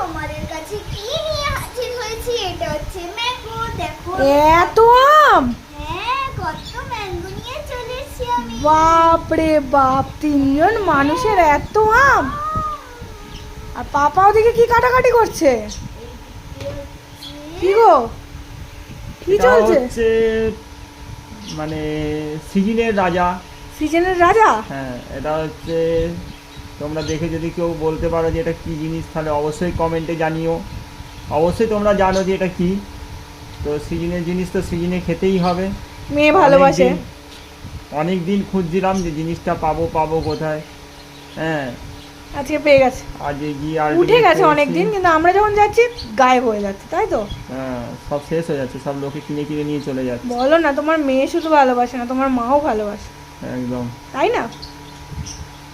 তোমাদের কাছে কি নিয়ে হাজির হয়েছি, এটা হচ্ছে ম্যাঙ্গো। দেখো এত আম! হ্যাঁ, কত ম্যাঙ্গো নিয়ে চলে এসেছি আমি। বাপ রে বাপ, 3 জন মানুষের এত আম! আর পাপা ওদিকে কি কাটাকাটি করছে? কি গো, কি এটা চলছে? হচ্ছে মানে সিজনের রাজা। সিজনের রাজা? হ্যাঁ, এটা হচ্ছে তোমরা দেখে যদি কেউ বলতে পারো যে এটা কি জিনিস, তাহলে অবশ্যই কমেন্টে জানিও। অবশ্যই তোমরা জানো যে এটা কি। তো সিজনের জিনিস তো সিজনে খেতেই হবে। মেয়ে ভালোবাসে। অনেক দিন খুঁজছিলাম যে জিনিসটা পাবো পাবো কোথায়। হ্যাঁ, আজকে পেয়ে গেছে। আজ গিয়ে আর উঠে গেছে অনেক দিন, কিন্তু আমরা যখন যাচ্ছি গায়েব হয়ে যাচ্ছে, তাই তো? হ্যাঁ, সব শেষ হয়ে যাচ্ছে, সব লোকে কিনে কিনে নিয়ে চলে যাচ্ছে। বলো না, তোমার মেয়ে শুধু ভালোবাসে না, তোমার মাও ভালোবাসে, একদম। তাই না?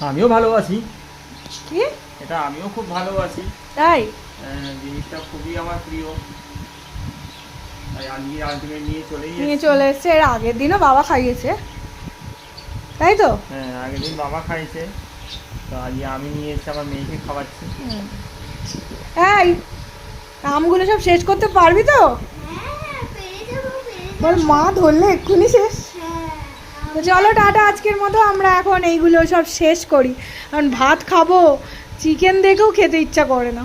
আমিও ভালোবাসি, কি? এটা আমিও খুব ভালোবাসি। তাই? জিনিসটা খুবই আমার প্রিয়, তাই আজকে আলটিমেট নিয়ে চলে এসছে। এর আগের দিনও বাবা খাইয়েছে, তাই তো? হ্যাঁ, আগের দিন বাবা খাইছে, তো আজকে আমি নিয়ে এসে আমার মেয়েকে খাওয়াচ্ছি। এই আমগুলো সব শেষ করতে পারবি তো? হ্যাঁ, পেরে যাবো, পেরে বল, যাবো। মা ধরলে এক্ষুনি শেষ। হ্যাঁ, তো চলো টাটা, আজকের মতো আমরা এখন এইগুলো সব শেষ করি, কারণ ভাত খাবো, চিকেন দেখেও খেতে ইচ্ছা করে না।